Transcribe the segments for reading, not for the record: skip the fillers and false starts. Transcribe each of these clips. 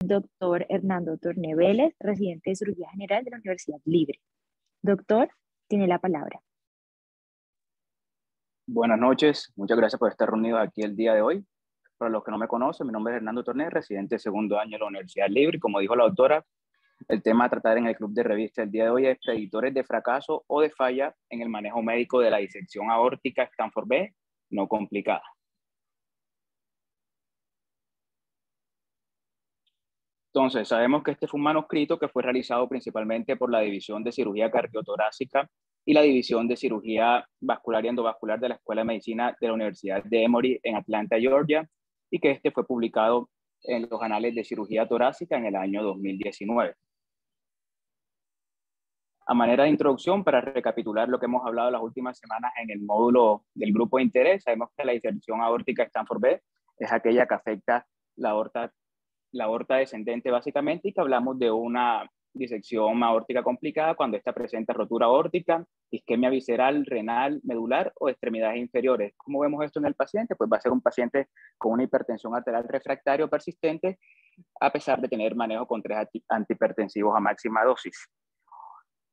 Doctor Hernando Torné Vélez, residente de Cirugía General de la Universidad Libre. Doctor, tiene la palabra. Buenas noches, muchas gracias por estar reunidos aquí el día de hoy. Para los que no me conocen, mi nombre es Hernando Torné, residente de segundo año de la Universidad Libre. Como dijo la doctora, el tema a tratar en el club de revista el día de hoy es predictores de fracaso o de falla en el manejo médico de la disección aórtica Stanford B no complicada. Entonces, sabemos que este fue un manuscrito que fue realizado principalmente por la División de Cirugía Cardiotorácica y la División de Cirugía Vascular y Endovascular de la Escuela de Medicina de la Universidad de Emory en Atlanta, Georgia, y que este fue publicado en los Anales de Cirugía Torácica en el año 2019. A manera de introducción, para recapitular lo que hemos hablado las últimas semanas en el módulo del grupo de interés, sabemos que la disección aórtica Stanford B es aquella que afecta la aorta descendente básicamente, y que hablamos de una disección aórtica complicada cuando esta presenta rotura aórtica, isquemia visceral, renal, medular o extremidades inferiores. ¿Cómo vemos esto en el paciente? Pues va a ser un paciente con una hipertensión arterial refractaria o persistente, a pesar de tener manejo con 3 antihipertensivos a máxima dosis,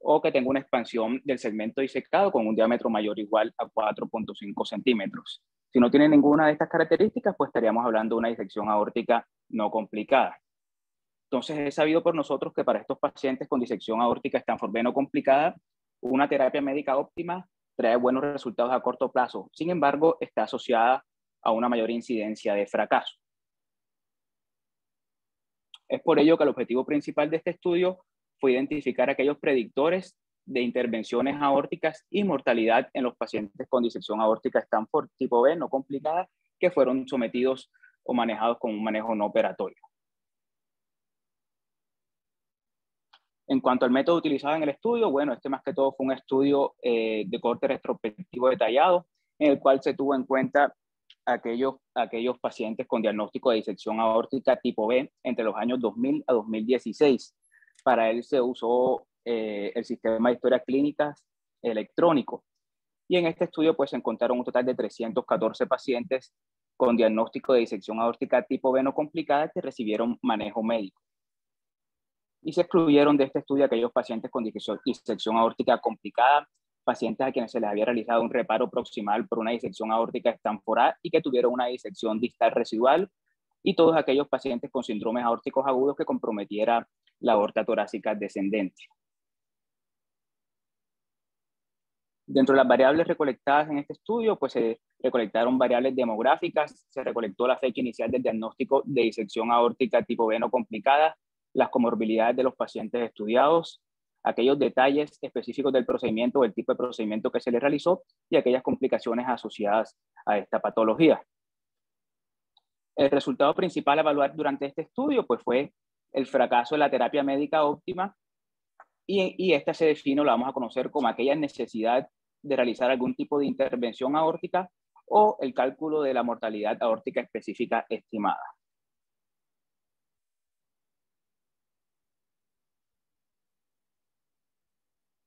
o que tenga una expansión del segmento disecado con un diámetro mayor o igual a 4.5 centímetros. Si no tiene ninguna de estas características, pues estaríamos hablando de una disección aórtica no complicada. Entonces, es sabido por nosotros que para estos pacientes con disección aórtica Stanford B no complicada, una terapia médica óptima trae buenos resultados a corto plazo. Sin embargo, está asociada a una mayor incidencia de fracaso. Es por ello que el objetivo principal de este estudio fue identificar aquellos predictores de intervenciones aórticas y mortalidad en los pacientes con disección aórtica Stanford tipo B no complicada que fueron sometidos o manejados con un manejo no operatorio. En cuanto al método utilizado en el estudio, bueno, este más que todo fue un estudio de corte retrospectivo detallado, en el cual se tuvo en cuenta aquellos pacientes con diagnóstico de disección aórtica tipo B entre los años 2000 a 2016. Para él se usó el sistema de historias clínicas electrónico. Y en este estudio pues se encontraron un total de 314 pacientes con diagnóstico de disección aórtica tipo B no complicada que recibieron manejo médico. Y se excluyeron de este estudio aquellos pacientes con disección aórtica complicada, pacientes a quienes se les había realizado un reparo proximal por una disección aórtica Stanford A y que tuvieron una disección distal residual, y todos aquellos pacientes con síndromes aórticos agudos que comprometiera la aorta torácica descendente. Dentro de las variables recolectadas en este estudio, pues se recolectaron variables demográficas, se recolectó la fecha inicial del diagnóstico de disección aórtica tipo B no complicada, las comorbilidades de los pacientes estudiados, aquellos detalles específicos del procedimiento o el tipo de procedimiento que se le realizó y aquellas complicaciones asociadas a esta patología. El resultado principal a evaluar durante este estudio pues, fue el fracaso de la terapia médica óptima, y esta se define, la vamos a conocer como aquella necesidad de realizar algún tipo de intervención aórtica o el cálculo de la mortalidad aórtica específica estimada.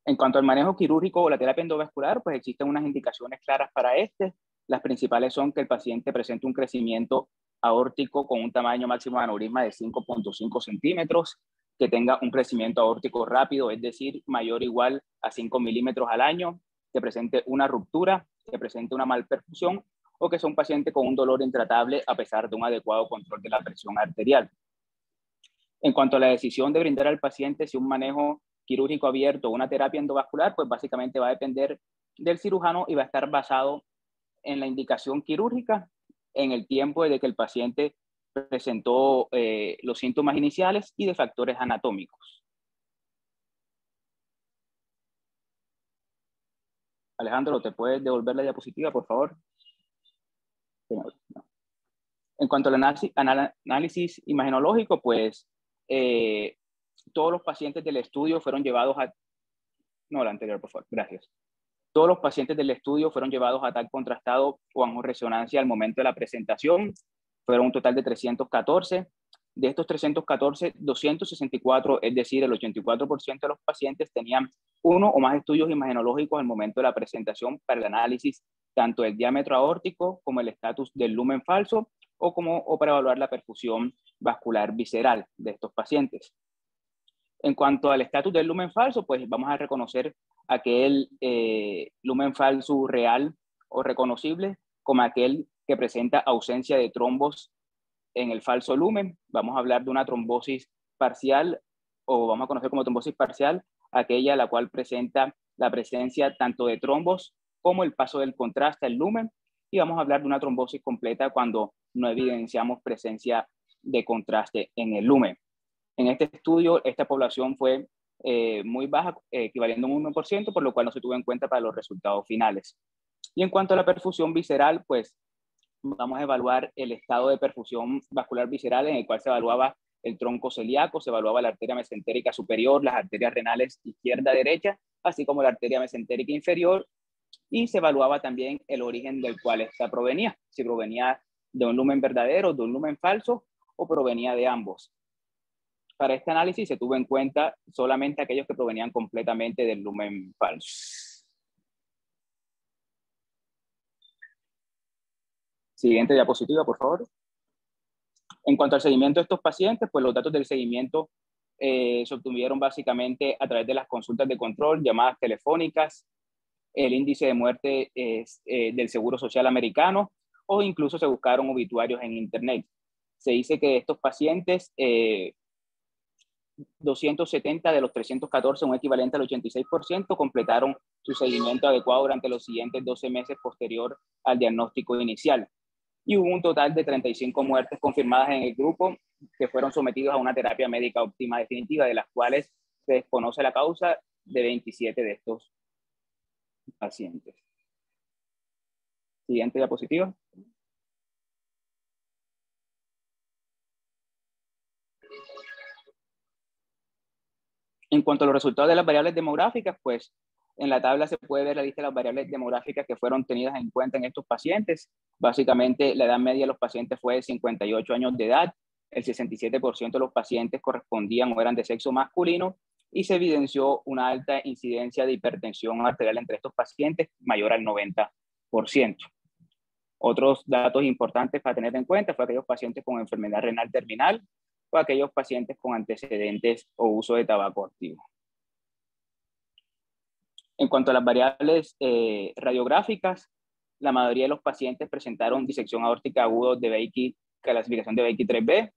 En cuanto al manejo quirúrgico o la terapia endovascular, pues existen unas indicaciones claras para este. Las principales son que el paciente presente un crecimiento aórtico con un tamaño máximo de aneurisma de 5.5 centímetros, que tenga un crecimiento aórtico rápido, es decir, mayor o igual a 5 milímetros al año, que presente una ruptura, que presente una malperfusión o que sea un paciente con un dolor intratable a pesar de un adecuado control de la presión arterial. En cuanto a la decisión de brindar al paciente si un manejo quirúrgico abierto o una terapia endovascular, pues básicamente va a depender del cirujano y va a estar basado en la indicación quirúrgica, en el tiempo desde que el paciente presentó los síntomas iniciales y de factores anatómicos. Alejandro, ¿te puedes devolver la diapositiva, por favor? En cuanto al análisis imagenológico, pues todos los pacientes del estudio fueron llevados a... No, la anterior, por favor, gracias. Todos los pacientes del estudio fueron llevados a TAC contrastado o angioresonancia al momento de la presentación. Fueron un total de 314. De estos 314, 264, es decir, el 84% de los pacientes tenían uno o más estudios imagenológicos al momento de la presentación para el análisis tanto del diámetro aórtico como el estatus del lumen falso o para evaluar la perfusión vascular visceral de estos pacientes. En cuanto al estatus del lumen falso, pues vamos a reconocer aquel lumen falso real o reconocible como aquel que presenta ausencia de trombos en el falso lumen. Vamos a hablar de una trombosis parcial, o vamos a conocer como trombosis parcial aquella la cual presenta la presencia tanto de trombos como el paso del contraste al lumen, y vamos a hablar de una trombosis completa cuando no evidenciamos presencia de contraste en el lumen. En este estudio, esta población fue muy baja, equivaliendo a un 1%, por lo cual no se tuvo en cuenta para los resultados finales. Y en cuanto a la perfusión visceral, pues vamos a evaluar el estado de perfusión vascular visceral, en el cual se evaluaba el tronco celíaco, se evaluaba la arteria mesentérica superior, las arterias renales izquierda-derecha, así como la arteria mesentérica inferior, y se evaluaba también el origen del cual esta provenía, si provenía de un lumen verdadero, de un lumen falso, o provenía de ambos. Para este análisis se tuvo en cuenta solamente aquellos que provenían completamente del lumen falso. Siguiente diapositiva, por favor. En cuanto al seguimiento de estos pacientes, pues los datos del seguimiento se obtuvieron básicamente a través de las consultas de control, llamadas telefónicas, el índice de muerte del Seguro Social Americano, o incluso se buscaron obituarios en Internet. Se dice que estos pacientes, 270 de los 314, un equivalente al 86%, completaron su seguimiento adecuado durante los siguientes 12 meses posterior al diagnóstico inicial. Y hubo un total de 35 muertes confirmadas en el grupo que fueron sometidos a una terapia médica óptima definitiva, de las cuales se desconoce la causa de 27 de estos pacientes. Siguiente diapositiva. En cuanto a los resultados de las variables demográficas, pues en la tabla se puede ver la lista de las variables demográficas que fueron tenidas en cuenta en estos pacientes. Básicamente, la edad media de los pacientes fue de 58 años de edad, el 67% de los pacientes correspondían o eran de sexo masculino, y se evidenció una alta incidencia de hipertensión arterial entre estos pacientes, mayor al 90%. Otros datos importantes para tener en cuenta fue aquellos pacientes con enfermedad renal terminal o aquellos pacientes con antecedentes o uso de tabaco activo. En cuanto a las variables radiográficas, la mayoría de los pacientes presentaron disección aórtica aguda de Baker, clasificación de Baker 3B.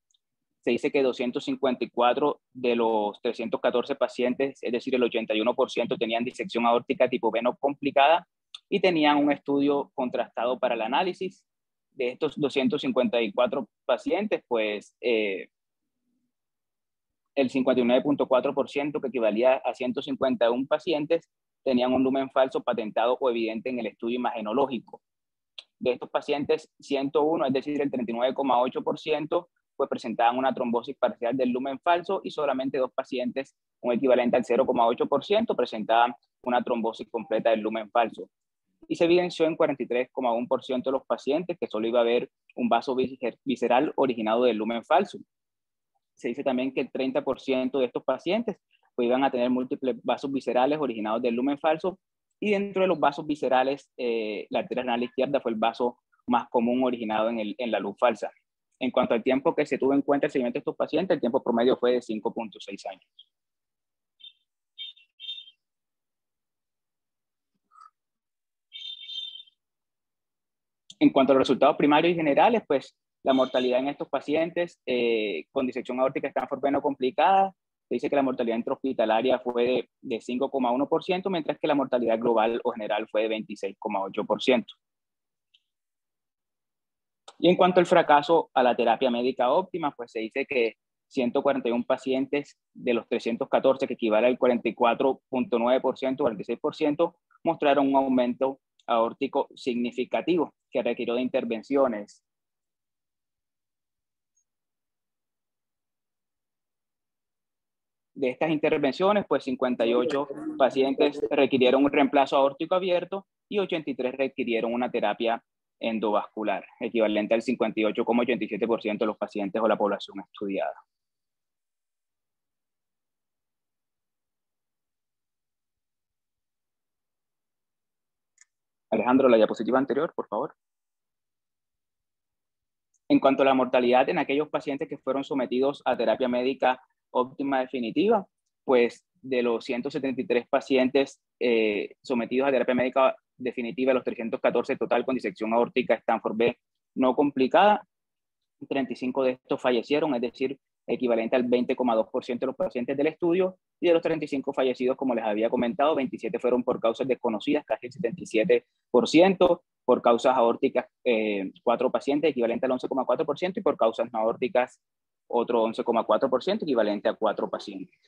Se dice que 254 de los 314 pacientes, es decir, el 81%, tenían disección aórtica tipo B no complicada y tenían un estudio contrastado para el análisis. De estos 254 pacientes, pues el 59.4%, que equivalía a 151 pacientes, tenían un lumen falso patentado o evidente en el estudio imagenológico. De estos pacientes, 101, es decir, el 39.8%, pues presentaban una trombosis parcial del lumen falso, y solamente 2 pacientes, un equivalente al 0.8%, presentaban una trombosis completa del lumen falso. Y se evidenció en 43.1% de los pacientes que solo iba a haber un vaso visceral originado del lumen falso. Se dice también que el 30% de estos pacientes pues iban a tener múltiples vasos viscerales originados del lumen falso, y dentro de los vasos viscerales, la arteria renal izquierda fue el vaso más común originado en la luz falsa. En cuanto al tiempo que se tuvo en cuenta el seguimiento de estos pacientes, el tiempo promedio fue de 5.6 años. En cuanto a los resultados primarios y generales, pues la mortalidad en estos pacientes con disección aórtica Stanford B no complicada, se dice que la mortalidad intrahospitalaria fue de 5.1%, mientras que la mortalidad global o general fue de 26.8%. Y en cuanto al fracaso a la terapia médica óptima, pues se dice que 141 pacientes de los 314, que equivale al 44.9%, 46%, mostraron un aumento aórtico significativo que requirió de intervenciones. De estas intervenciones, pues 58 pacientes requirieron un reemplazo aórtico abierto y 83 requirieron una terapia endovascular, equivalente al 58,87% de los pacientes o la población estudiada. Alejandro, la diapositiva anterior, por favor. En cuanto a la mortalidad en aquellos pacientes que fueron sometidos a terapia médica óptima definitiva, pues de los 173 pacientes sometidos a terapia médica definitiva, los 314 total con disección aórtica Stanford B no complicada, 35 de estos fallecieron, es decir, equivalente al 20,2% de los pacientes del estudio, y de los 35 fallecidos, como les había comentado, 27 fueron por causas desconocidas, casi el 77%, por causas aórticas, 4 pacientes, equivalente al 11,4%, y por causas no aórticas, otro 11,4%, equivalente a 4 pacientes.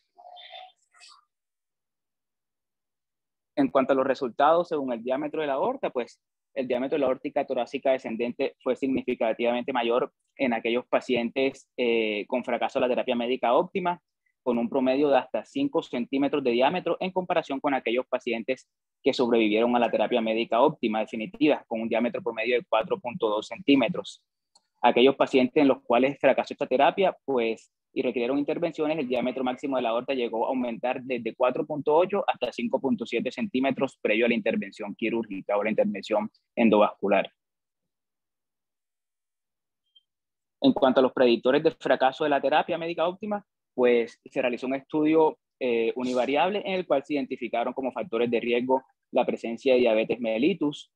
En cuanto a los resultados, según el diámetro de la aorta, pues el diámetro de la aórtica torácica descendente fue significativamente mayor en aquellos pacientes con fracaso de la terapia médica óptima, con un promedio de hasta 5 centímetros de diámetro en comparación con aquellos pacientes que sobrevivieron a la terapia médica óptima definitiva, con un diámetro promedio de 4,2 centímetros. Aquellos pacientes en los cuales fracasó esta terapia, pues, y requirieron intervenciones, el diámetro máximo de la aorta llegó a aumentar desde 4,8 hasta 5,7 centímetros previo a la intervención quirúrgica o la intervención endovascular. En cuanto a los predictores de fracaso de la terapia médica óptima, pues se realizó un estudio univariable en el cual se identificaron como factores de riesgo la presencia de diabetes mellitus,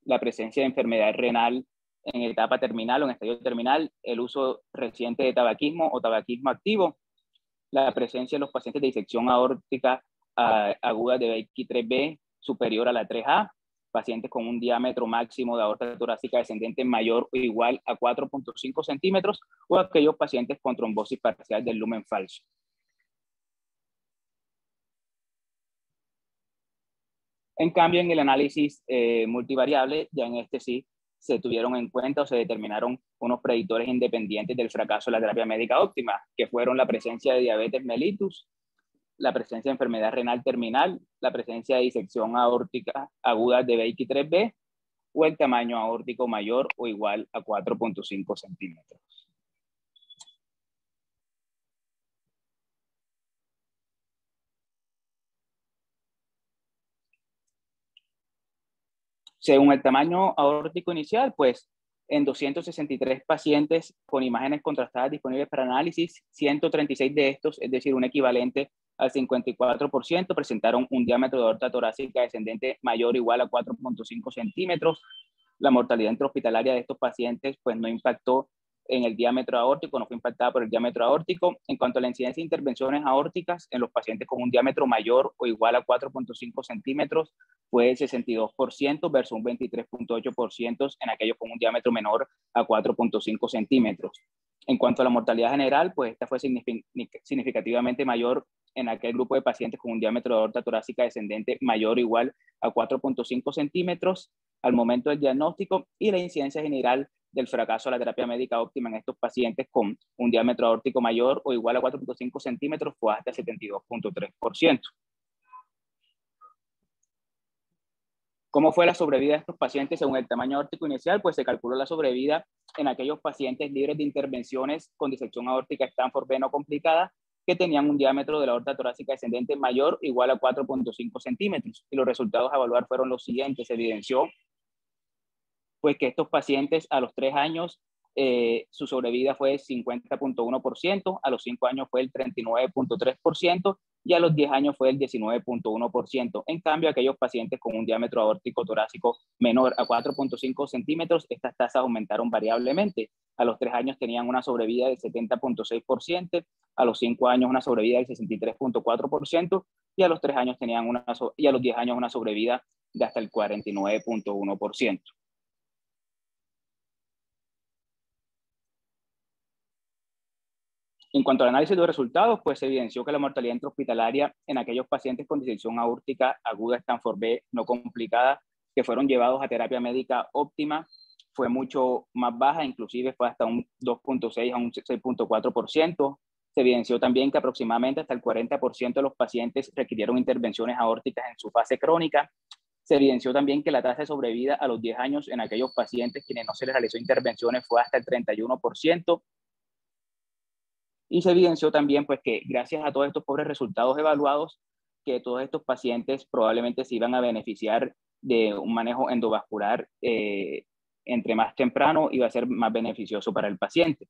la presencia de enfermedad renal en etapa terminal o en estadio terminal, el uso reciente de tabaquismo o tabaquismo activo, la presencia de los pacientes de disección aórtica aguda de BX3B superior a la 3A, pacientes con un diámetro máximo de aorta torácica descendente mayor o igual a 4,5 centímetros, o aquellos pacientes con trombosis parcial del lumen falso. En cambio, en el análisis multivariable, ya en este sí se tuvieron en cuenta o se determinaron unos predictores independientes del fracaso de la terapia médica óptima, que fueron la presencia de diabetes mellitus, la presencia de enfermedad renal terminal, la presencia de disección aórtica aguda de BX3B o el tamaño aórtico mayor o igual a 4,5 centímetros. Según el tamaño aórtico inicial, pues en 263 pacientes con imágenes contrastadas disponibles para análisis, 136 de estos, es decir, un equivalente al 54%, presentaron un diámetro de aorta torácica descendente mayor o igual a 4,5 centímetros. La mortalidad intrahospitalaria de estos pacientes pues no impactó en el diámetro aórtico, no fue impactada por el diámetro aórtico. En cuanto a la incidencia de intervenciones aórticas en los pacientes con un diámetro mayor o igual a 4,5 centímetros fue el 62% versus un 23,8% en aquellos con un diámetro menor a 4,5 centímetros. En cuanto a la mortalidad general, pues esta fue significativamente mayor en aquel grupo de pacientes con un diámetro de aorta torácica descendente mayor o igual a 4,5 centímetros al momento del diagnóstico, y la incidencia general del fracaso de la terapia médica óptima en estos pacientes con un diámetro aórtico mayor o igual a 4,5 centímetros fue hasta 72,3%. ¿Cómo fue la sobrevida de estos pacientes según el tamaño aórtico inicial? Pues se calculó la sobrevida en aquellos pacientes libres de intervenciones con disección aórtica Stanford B no complicada que tenían un diámetro de la aorta torácica descendente mayor o igual a 4,5 centímetros. Y los resultados a evaluar fueron los siguientes. Se evidenció pues que estos pacientes a los 3 años su sobrevida fue 50,1%, a los 5 años fue el 39,3% y a los 10 años fue el 19,1%. En cambio, aquellos pacientes con un diámetro aórtico torácico menor a 4,5 centímetros, estas tasas aumentaron variablemente. A los 3 años tenían una sobrevida del 70,6%, a los 5 años una sobrevida del 63,4% y a los 3 años tenían y a los 10 años una sobrevida de hasta el 49,1%. En cuanto al análisis de los resultados, pues se evidenció que la mortalidad intrahospitalaria en aquellos pacientes con disección aórtica aguda Stanford B no complicada que fueron llevados a terapia médica óptima fue mucho más baja, inclusive fue hasta un 2,6 a un 6,4%. Se evidenció también que aproximadamente hasta el 40% de los pacientes requirieron intervenciones aórticas en su fase crónica. Se evidenció también que la tasa de sobrevida a los 10 años en aquellos pacientes quienes no se les realizó intervenciones fue hasta el 31%. Y se evidenció también pues, que gracias a todos estos pobres resultados evaluados, que todos estos pacientes probablemente se iban a beneficiar de un manejo endovascular entre más temprano iba a ser más beneficioso para el paciente.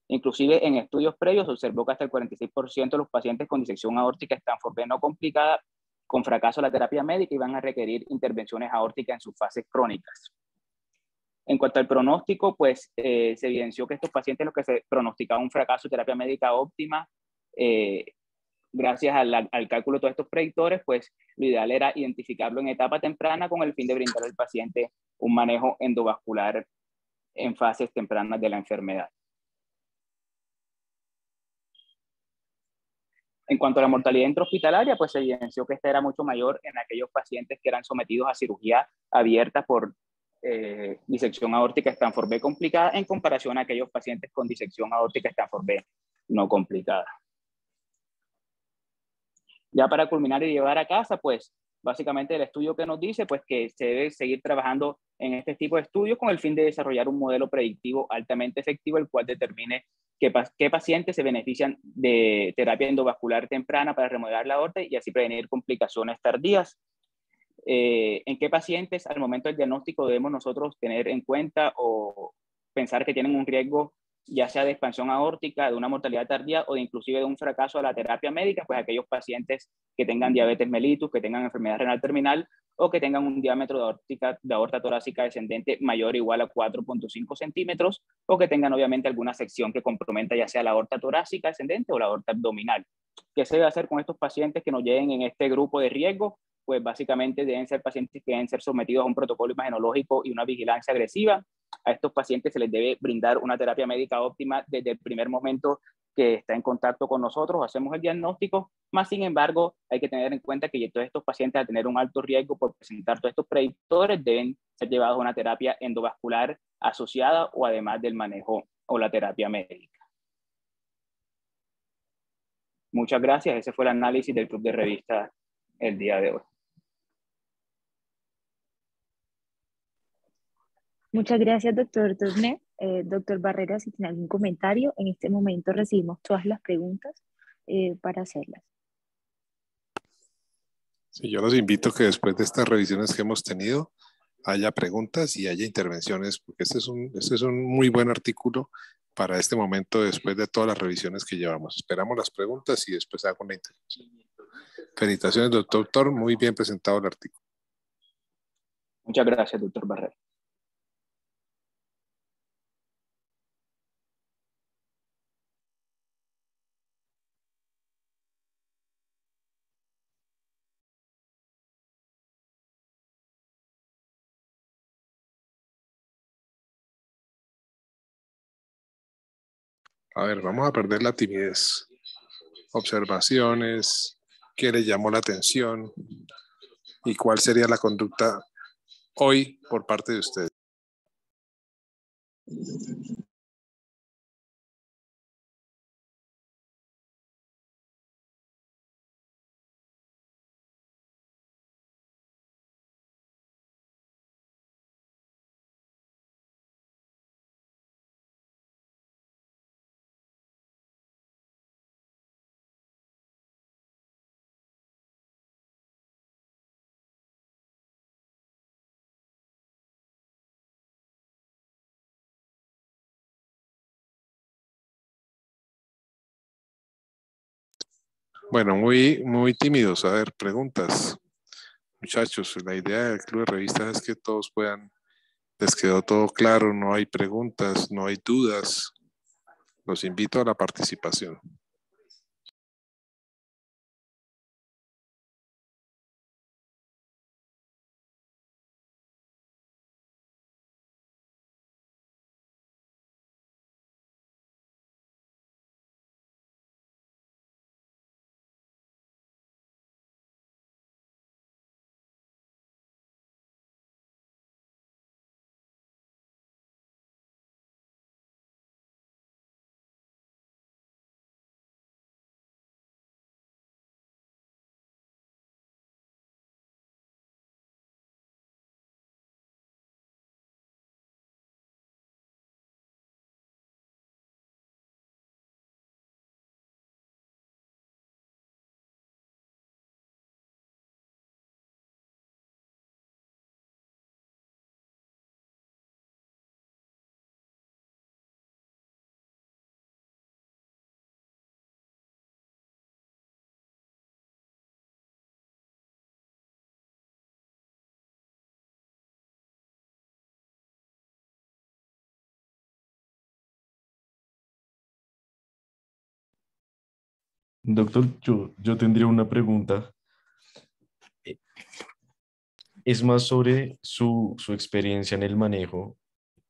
Inclusive en estudios previos se observó que hasta el 46% de los pacientes con disección aórtica Stanford B no complicada con fracaso de la terapia médica iban a requerir intervenciones aórticas en sus fases crónicas. En cuanto al pronóstico, pues se evidenció que estos pacientes los que se pronosticaba un fracaso de terapia médica óptima, gracias al cálculo de todos estos predictores, pues lo ideal era identificarlo en etapa temprana con el fin de brindar al paciente un manejo endovascular en fases tempranas de la enfermedad. En cuanto a la mortalidad intrahospitalaria, pues se evidenció que esta era mucho mayor en aquellos pacientes que eran sometidos a cirugía abierta por disección aórtica Stanford B complicada en comparación a aquellos pacientes con disección aórtica Stanford B no complicada. Ya para culminar y llevar a casa, pues básicamente el estudio que nos dice pues que se debe seguir trabajando en este tipo de estudios con el fin de desarrollar un modelo predictivo altamente efectivo, el cual determine qué pacientes se benefician de terapia endovascular temprana para remodelar la aorta y así prevenir complicaciones tardías. En qué pacientes al momento del diagnóstico debemos nosotros tener en cuenta o pensar que tienen un riesgo ya sea de expansión aórtica, de una mortalidad tardía o de inclusive de un fracaso a la terapia médica, pues aquellos pacientes que tengan diabetes mellitus, que tengan enfermedad renal terminal o que tengan un diámetro de aorta torácica descendente mayor o igual a 4.5 centímetros o que tengan obviamente alguna sección que comprometa ya sea la aorta torácica descendente o la aorta abdominal. ¿Qué se debe hacer con estos pacientes que nos lleguen en este grupo de riesgo? Pues básicamente deben ser pacientes que deben ser sometidos a un protocolo imagenológico y una vigilancia agresiva. A estos pacientes se les debe brindar una terapia médica óptima desde el primer momento que está en contacto con nosotros, hacemos el diagnóstico, más sin embargo hay que tener en cuenta que todos estos pacientes al tener un alto riesgo por presentar todos estos predictores deben ser llevados a una terapia endovascular asociada o además del manejo o la terapia médica. Muchas gracias, ese fue el análisis del club de revistas el día de hoy. Muchas gracias, doctor Torné. Doctor Barrera, si tiene algún comentario, en este momento recibimos todas las preguntas para hacerlas. Sí, yo los invito a que después de estas revisiones que hemos tenido, haya preguntas y haya intervenciones, porque este es un muy buen artículo para este momento después de todas las revisiones que llevamos. Esperamos las preguntas y después hago una intervención. Felicitaciones, doctor. Muy bien presentado el artículo. Muchas gracias, doctor Barrera. A ver, vamos a perder la timidez. Observaciones, qué le llamó la atención y cuál sería la conducta hoy por parte de ustedes. Bueno, muy tímidos. A ver, preguntas. Muchachos, la idea del Club de Revistas es que todos puedan, les quedó todo claro, no hay preguntas, no hay dudas. Los invito a la participación. Doctor, yo tendría una pregunta. Es más sobre su experiencia en el manejo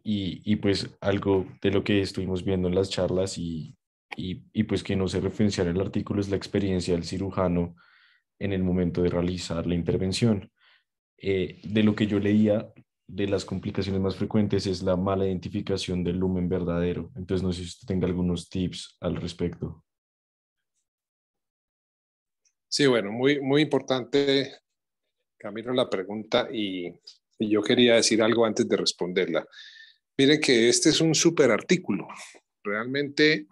y pues algo de lo que estuvimos viendo en las charlas y pues que no se referencia en el artículo es la experiencia del cirujano en el momento de realizar la intervención. De lo que yo leía, de las complicaciones más frecuentes es la mala identificación del lumen verdadero. Entonces, no sé si usted tenga algunos tips al respecto. Sí, bueno, muy importante, Camilo, la pregunta y yo quería decir algo antes de responderla. Miren que este es un súper artículo. Realmente,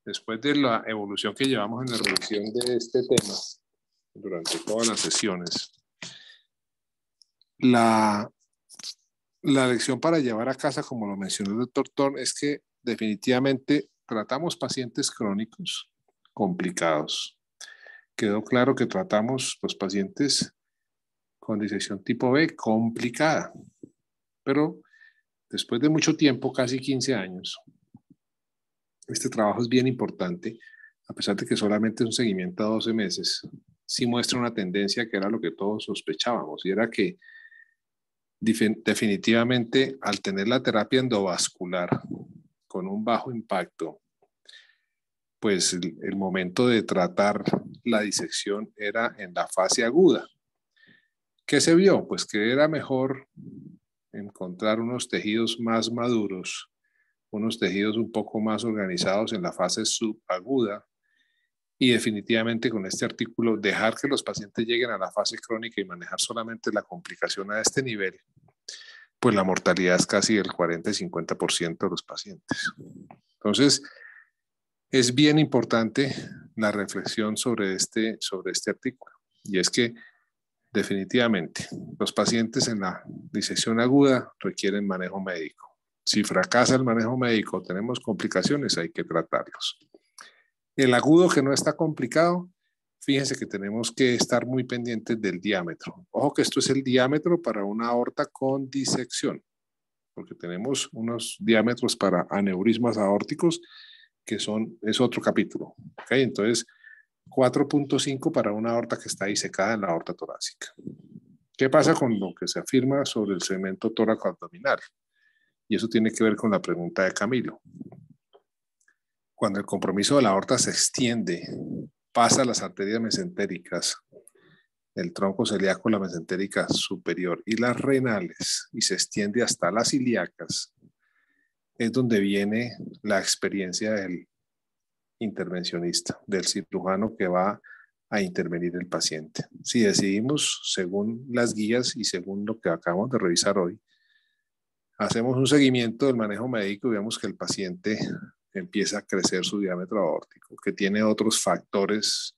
después de la evolución que llevamos en la revisión de este tema durante todas las sesiones, la lección para llevar a casa, como lo mencionó el doctor Thorne, es que definitivamente tratamos pacientes crónicos complicados. Quedó claro que tratamos los pacientes con disección tipo B complicada, pero después de mucho tiempo, casi 15 años, este trabajo es bien importante, a pesar de que solamente es un seguimiento a 12 meses, sí muestra una tendencia que era lo que todos sospechábamos, y era que definitivamente al tener la terapia endovascular con un bajo impacto, pues el momento de tratar la disección era en la fase aguda. ¿Qué se vio? Pues que era mejor encontrar unos tejidos más maduros, unos tejidos un poco más organizados en la fase subaguda y definitivamente con este artículo dejar que los pacientes lleguen a la fase crónica y manejar solamente la complicación a este nivel, pues la mortalidad es casi del 40 y 50% de los pacientes. Entonces, es bien importante la reflexión sobre este artículo y es que definitivamente los pacientes en la disección aguda requieren manejo médico. Si fracasa el manejo médico, tenemos complicaciones, hay que tratarlos. El agudo que no está complicado, fíjense que tenemos que estar muy pendientes del diámetro. Ojo que esto es el diámetro para una aorta con disección, porque tenemos unos diámetros para aneurismas aórticos que es otro capítulo. ¿Okay? Entonces, 4.5 para una aorta que está disecada en la aorta torácica. ¿Qué pasa con lo que se afirma sobre el segmento tóraco-abdominal? Y eso tiene que ver con la pregunta de Camilo. Cuando el compromiso de la aorta se extiende, pasa las arterias mesentéricas, el tronco celíaco, la mesentérica superior y las renales, y se extiende hasta las ilíacas, es donde viene la experiencia del intervencionista, del cirujano que va a intervenir el paciente. Si decidimos, según las guías y según lo que acabamos de revisar hoy, hacemos un seguimiento del manejo médico y vemos que el paciente empieza a crecer su diámetro aórtico, que tiene otros factores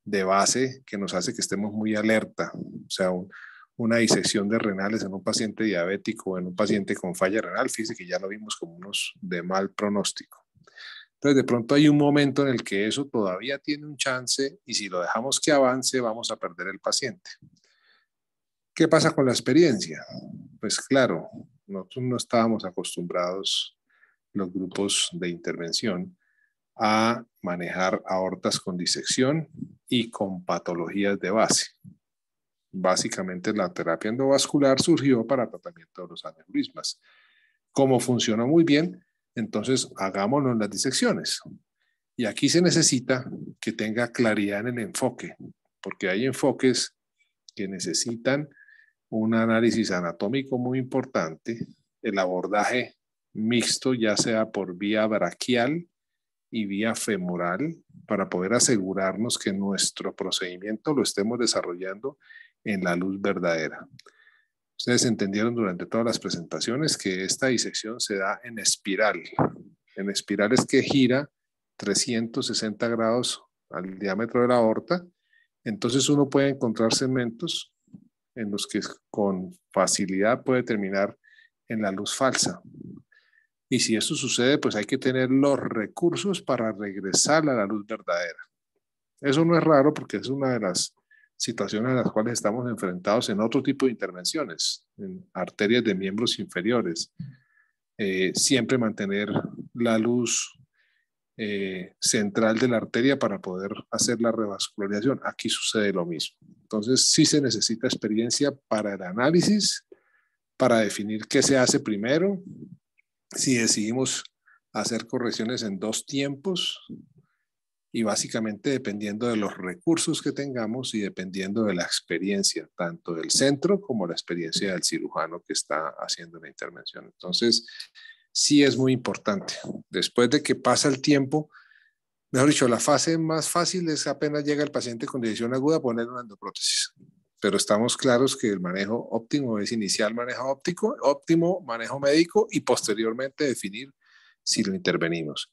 de base que nos hace que estemos muy alerta. O sea, una disección de renales en un paciente diabético o en un paciente con falla renal, fíjese que ya lo vimos como unos de mal pronóstico. Entonces, de pronto hay un momento en el que eso todavía tiene un chance y si lo dejamos que avance, vamos a perder el paciente. ¿Qué pasa con la experiencia? Pues claro, nosotros no estábamos acostumbrados, los grupos de intervención, a manejar aortas con disección y con patologías de base. Básicamente la terapia endovascular surgió para tratamiento de los aneurismas. Como funcionó muy bien, entonces hagámonos las disecciones. Y aquí se necesita que tenga claridad en el enfoque, porque hay enfoques que necesitan un análisis anatómico muy importante, el abordaje mixto, ya sea por vía braquial y vía femoral, para poder asegurarnos que nuestro procedimiento lo estemos desarrollando en la luz verdadera. Ustedes entendieron durante todas las presentaciones que esta disección se da en espiral. En espiral es que gira 360 grados al diámetro de la aorta. Entonces uno puede encontrar segmentos en los que con facilidad puede terminar en la luz falsa. Y si eso sucede, pues hay que tener los recursos para regresar a la luz verdadera. Eso no es raro porque es una de las situaciones en las cuales estamos enfrentados en otro tipo de intervenciones, en arterias de miembros inferiores. Siempre mantener la luz central de la arteria para poder hacer la revascularización. Aquí sucede lo mismo. Entonces, sí se necesita experiencia para el análisis, para definir qué se hace primero, si decidimos hacer correcciones en 2 tiempos, y básicamente dependiendo de los recursos que tengamos y dependiendo de la experiencia, tanto del centro como la experiencia del cirujano que está haciendo la intervención. Entonces, sí es muy importante. Después de que pasa el tiempo, mejor dicho, la fase más fácil es apenas llega el paciente con decisión aguda, poner una endoprótesis. Pero estamos claros que el manejo óptimo es iniciar manejo óptimo, manejo médico y posteriormente definir si lo intervenimos.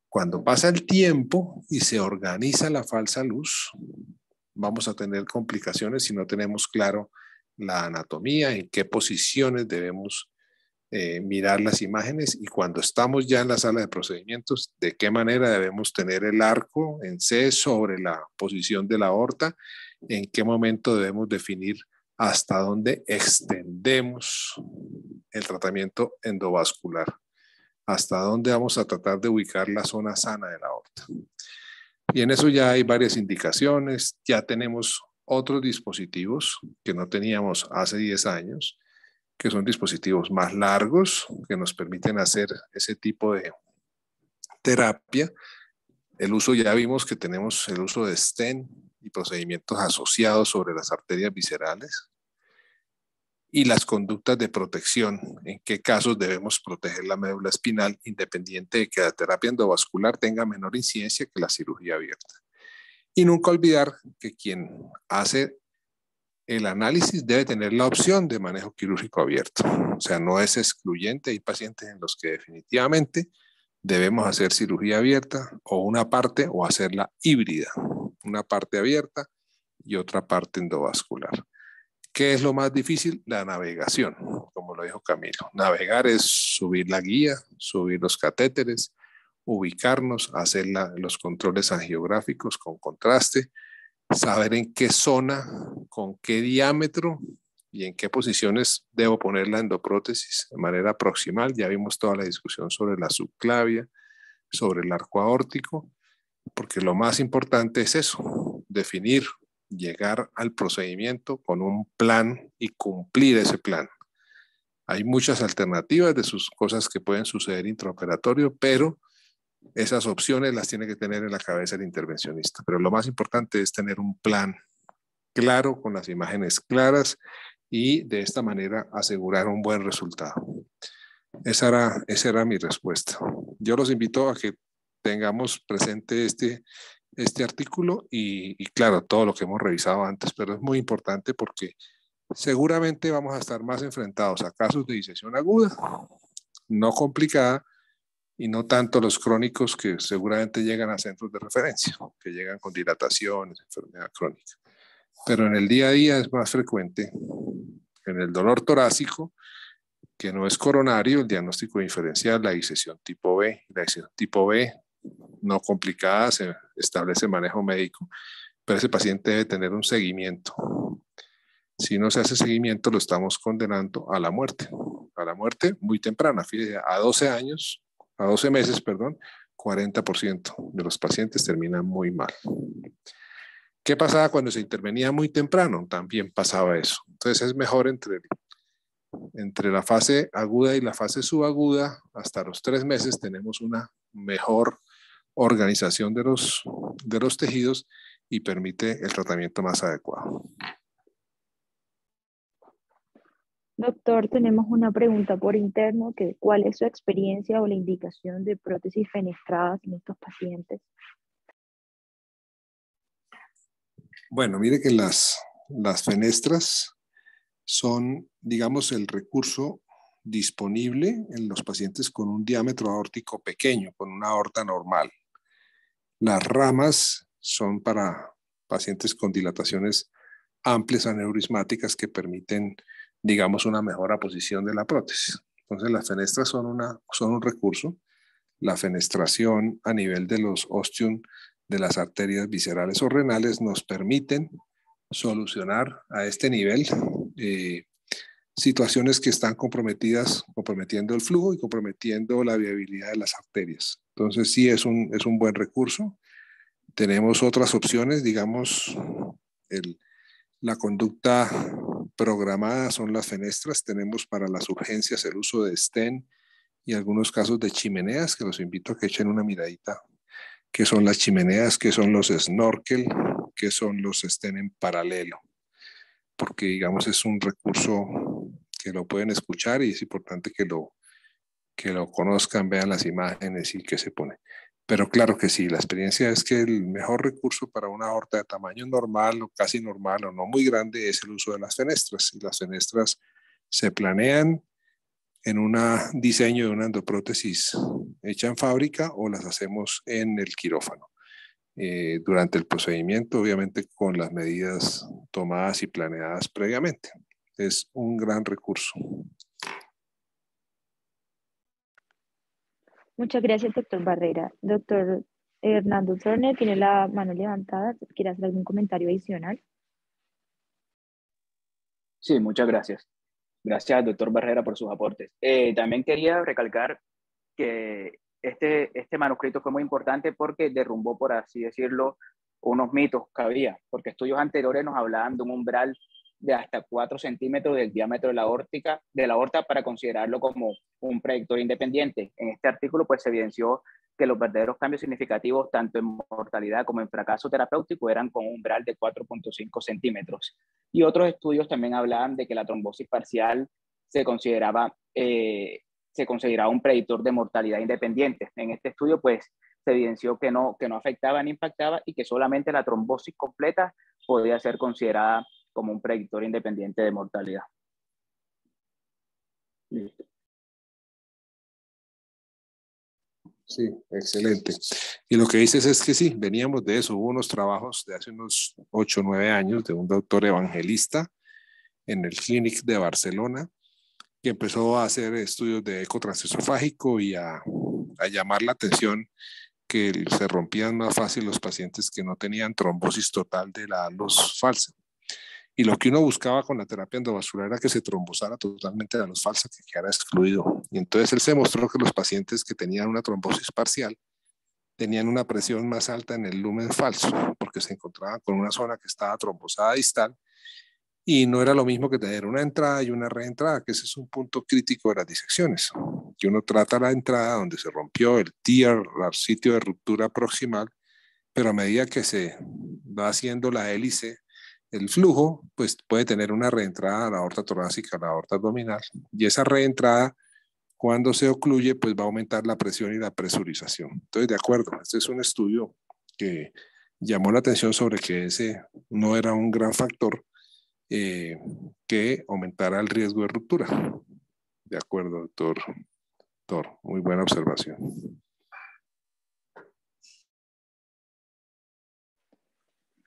Cuando pasa el tiempo y se organiza la falsa luz, vamos a tener complicaciones si no tenemos claro la anatomía, en qué posiciones debemos mirar las imágenes, y cuando estamos ya en la sala de procedimientos, de qué manera debemos tener el arco en C sobre la posición de la aorta, en qué momento debemos definir hasta dónde extendemos el tratamiento endovascular, hasta dónde vamos a tratar de ubicar la zona sana de la aorta. Y en eso ya hay varias indicaciones, ya tenemos otros dispositivos que no teníamos hace 10 años, que son dispositivos más largos, que nos permiten hacer ese tipo de terapia. El uso, ya vimos que tenemos el uso de stent y procedimientos asociados sobre las arterias viscerales. Y las conductas de protección, en qué casos debemos proteger la médula espinal, independiente de que la terapia endovascular tenga menor incidencia que la cirugía abierta. Y nunca olvidar que quien hace el análisis debe tener la opción de manejo quirúrgico abierto. O sea, no es excluyente. Hay pacientes en los que definitivamente debemos hacer cirugía abierta o una parte, o hacerla híbrida, una parte abierta y otra parte endovascular. ¿Qué es lo más difícil? La navegación, como lo dijo Camilo. Navegar es subir la guía, subir los catéteres, ubicarnos, hacer los controles angiográficos con contraste, saber en qué zona, con qué diámetro y en qué posiciones debo poner la endoprótesis de manera proximal. Ya vimos toda la discusión sobre la subclavia, sobre el arco aórtico, porque lo más importante es eso, definir, llegar al procedimiento con un plan y cumplir ese plan. Hay muchas alternativas de sus cosas que pueden suceder intraoperatorio, pero esas opciones las tiene que tener en la cabeza el intervencionista. Pero lo más importante es tener un plan claro, con las imágenes claras, y de esta manera asegurar un buen resultado. Esa era mi respuesta. Yo los invito a que tengamos presente este artículo y claro, todo lo que hemos revisado antes, pero es muy importante porque seguramente vamos a estar más enfrentados a casos de disección aguda, no complicada, y no tanto los crónicos que seguramente llegan a centros de referencia, que llegan con dilataciones, enfermedad crónica. Pero en el día a día es más frecuente en el dolor torácico, que no es coronario, el diagnóstico diferencial, la disección tipo B. La disección tipo B, no complicada, se establece manejo médico, pero ese paciente debe tener un seguimiento. Si no se hace seguimiento, lo estamos condenando a la muerte muy temprana. Fíjese, a 12 meses, 40% de los pacientes terminan muy mal. ¿Qué pasaba cuando se intervenía muy temprano? También pasaba eso. Entonces es mejor entre la fase aguda y la fase subaguda, hasta los 3 meses tenemos una mejor organización de los tejidos y permite el tratamiento más adecuado. Doctor, tenemos una pregunta por interno, que ¿cuál es su experiencia o la indicación de prótesis fenestradas en estos pacientes? Bueno, mire que las fenestras son, digamos, el recurso disponible en los pacientes con un diámetro aórtico pequeño, con una aorta normal. Las ramas son para pacientes con dilataciones amplias aneurismáticas que permiten, digamos, una mejor posición de la prótesis. Entonces, las fenestras son un recurso. La fenestración a nivel de los ostium de las arterias viscerales o renales nos permiten solucionar a este nivel situaciones que están comprometiendo el flujo y comprometiendo la viabilidad de las arterias. Entonces sí es un buen recurso. Tenemos otras opciones, digamos, la conducta programada son las fenestras. Tenemos para las urgencias el uso de STEN y algunos casos de chimeneas, que los invito a que echen una miradita. ¿Qué son las chimeneas? ¿Qué son los snorkel? ¿Qué son los STEN en paralelo? Porque, digamos, es un recurso que lo pueden escuchar y es importante que lo conozcan, vean las imágenes y qué se pone. Pero claro que sí, la experiencia es que el mejor recurso para una aorta de tamaño normal o casi normal o no muy grande es el uso de las fenestras. Y las fenestras se planean en un diseño de una endoprótesis hecha en fábrica o las hacemos en el quirófano. Durante el procedimiento, obviamente con las medidas tomadas y planeadas previamente. Es un gran recurso. Muchas gracias, doctor Barrera. Doctor Hernando Turner tiene la mano levantada. ¿Quiere hacer algún comentario adicional? Sí, muchas gracias. Gracias, doctor Barrera, por sus aportes. También quería recalcar que este manuscrito fue muy importante porque derrumbó, por así decirlo, unos mitos que había, porque estudios anteriores nos hablaban de un umbral de hasta 4 centímetros del diámetro de la aorta para considerarlo como un predictor independiente. En este artículo pues se evidenció que los verdaderos cambios significativos tanto en mortalidad como en fracaso terapéutico eran con un umbral de 4,5 centímetros. Y otros estudios también hablaban de que la trombosis parcial se consideraba un predictor de mortalidad independiente. En este estudio, pues, se evidenció que no afectaba ni impactaba y que solamente la trombosis completa podía ser considerada como un predictor independiente de mortalidad. Listo. Sí, excelente. Y lo que dices es que sí, veníamos de eso. Hubo unos trabajos de hace unos 8 o 9 años de un doctor evangelista en el Clinic de Barcelona, que empezó a hacer estudios de eco transesofágico y a llamar la atención que se rompían más fácil los pacientes que no tenían trombosis total de la luz falsa. Y lo que uno buscaba con la terapia endovascular era que se trombosara totalmente la luz falsa, que quedara excluido. Y entonces él se mostró que los pacientes que tenían una trombosis parcial tenían una presión más alta en el lumen falso, porque se encontraban con una zona que estaba trombosada distal. Y no era lo mismo que tener una entrada y una reentrada, que ese es un punto crítico de las disecciones. Que uno trata la entrada donde se rompió el tear, el sitio de ruptura proximal, pero a medida que se va haciendo la hélice, el flujo, pues puede tener una reentrada a la aorta torácica, a la aorta abdominal, y esa reentrada, cuando se ocluye, pues va a aumentar la presión y la presurización. Entonces, de acuerdo, este es un estudio que llamó la atención sobre que ese no era un gran factor que aumentara el riesgo de ruptura. De acuerdo, doctor. Muy buena observación.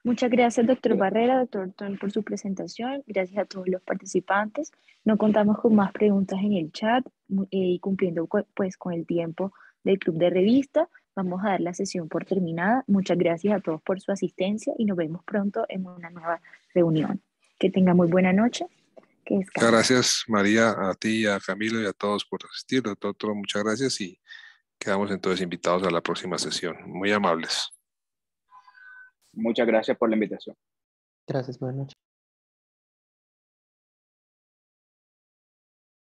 Muchas gracias, doctor Barrera, doctor Ton, por su presentación. Gracias a todos los participantes. No contamos con más preguntas en el chat y cumpliendo pues con el tiempo del club de revista, vamos a dar la sesión por terminada. Muchas gracias a todos por su asistencia y nos vemos pronto en una nueva reunión. Que tengan muy buena noche. Que descansen. Gracias, María, a ti, a Camilo y a todos por asistir. Doctor, muchas gracias y quedamos entonces invitados a la próxima sesión. Muy amables. Muchas gracias por la invitación. Gracias, buenas noches.